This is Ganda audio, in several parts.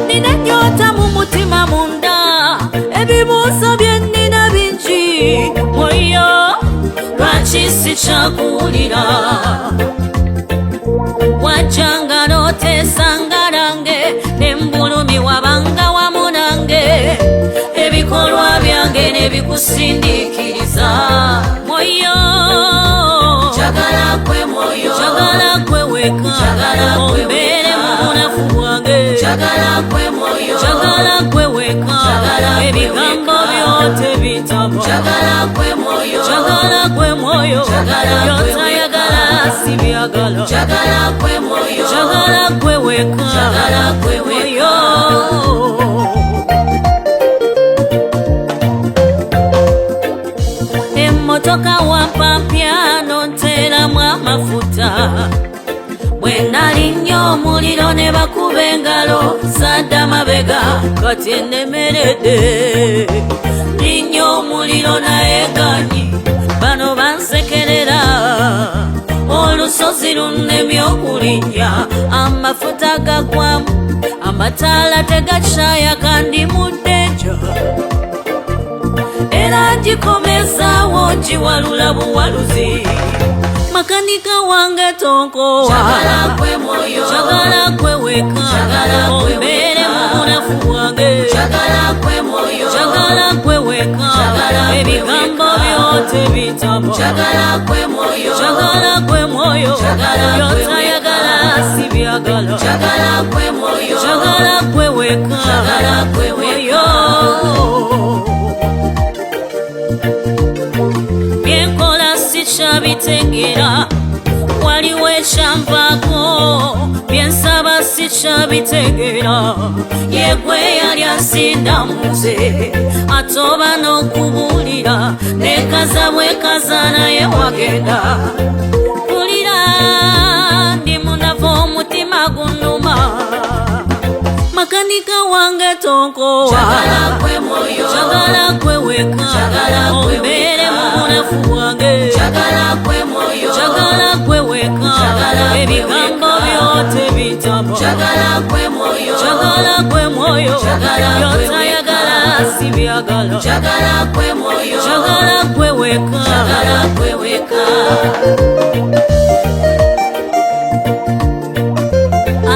Nina nyota mu mutima munda, ebibuuzo bye nnina bingi. Moyo lwaki sikyakuwulira? Wajjanga n'oteesa nange, n'embulumi wabanga wamu nange, ebikolwa byange ne bikusindiikiriza. Moyo njagala gwe, moyo njagala gwe weka, ombeere mu bunafu bwange. Njagala gwe, moyo njagala gwe weka, ebigambo byo tebitabo. Njagala gwe, moyo njagala gwe, moyo by'otayagala si byagala. Njagala gwe, moyo njagala gwe weka, njagala gwe moyo. Emmotoka wampa mpya n'onteeramu amafuta, bwe nalinnya omuliro ne bakuba engalo sadda mabega, kati ennemeredde. Linnya omuliro naye ganyi, bano bansekerera, olusozi lunnemye okulinnya, amafuta gagwamu, amataala tegakyayaka, ndi muddeja era ngikomezaawo ngiwalula buwaluzi. Makanika wange tonkowa, njagala gwe moyo njagala gwe weka, ombeere mu bunafu bwange. Njagala gwe moyo njagala gwe weka, ebigambo byo tebitabo. Njagala gwe moyo njagala gwe moyo by'otayagala si byagala. Njagala gwe moyo njagala gwe weka, njagala gwe moyo. Byenkola sikyabitegeera, waliwo ekyanvaako, byensaba sikyabitegeera. Yegwe yali asinda mu nze, ate oba n'okubuulira, nekaza bwekaza naye wagenda. Mpulira ndi munafu omutima gunnuma, makanika wange tonkowa, njagala gwe moyo njagala gwe weka, ombeere mu bunafu bwange. Njagala gwe moyo njagala gwe weka, ebigambo byo tebitabo. Njagala gwe moyo njagala gwe moyo by'otayagala si byagala. Njagala gwe moyo njagala gwe weka, njagala gwe weka.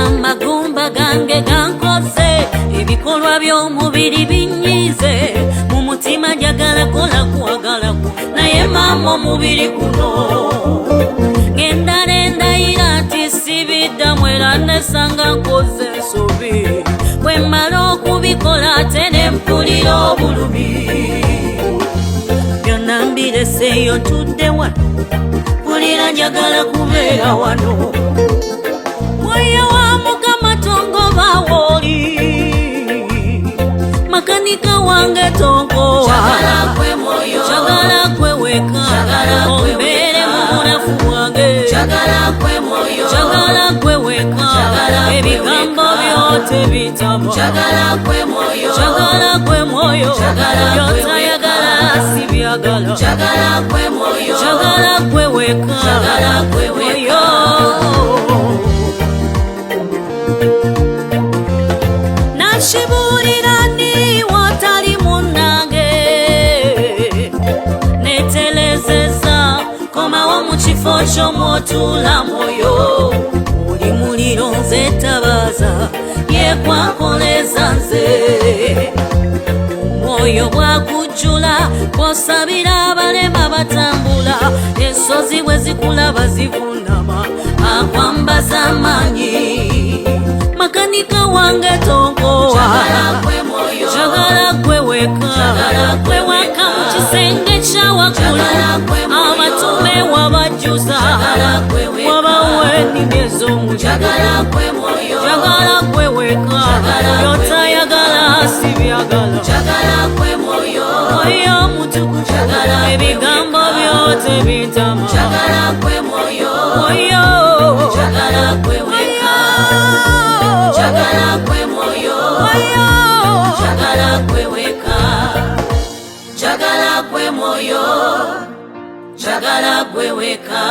Amagumba gange gankoze, ebikolwa by'omubiri binyize, mu mutima njagala kola kwagala kwo, naye maama omubiri guno ngenda nendayira nti sibiddamu era nesanga nkoze ensobi. Bwe mmala okubikola ate ne mpulira obulumi, byonna mbireseeyo ntudde wano, mpulira njagala kubeera wano. Moyo wa Mukama tongoba wooli, makanika wange tonkowa, njagala gwe moyo njagala gwe weka, ombeere mu bunafu bwange. Njagala gwe moyo njagala gwe weka, ebigambo byo tebitabo. Njagala gwe moyo njagala gwe moyo by'otayagala si byagala. Njagala gwe moyo njagala gwe weka, njagala gwe moyo. Nakibuulira ndi watali munnange, neetelezeza komawo mu kifo ky'omwotuula moyo. Oli muliro nze tabaaza, yekwakoleza nze. Omwoyo bwakujjula bw'osabira abalema batambula, ensozi bwe zikulaba zivunama, akwambaza amaanyi. Makanika wange tonkowa, njagala gwe moyo njagala gwe weka, gwe waka mu kisenge kya waggulu, abatume wabajjuza, wabawa ennimi ez'omu njagala gwe moyo njagala gwe weka, by'otayagala si byagala. Njagala gwe moyo moyo mutukuvu, ebigambo byo tebitamo. Njagala gwe moyo moyo njagala gwe weka, njagala gwe moyo njagala gwe weka, njagala gwe moyo njagala gwe weka.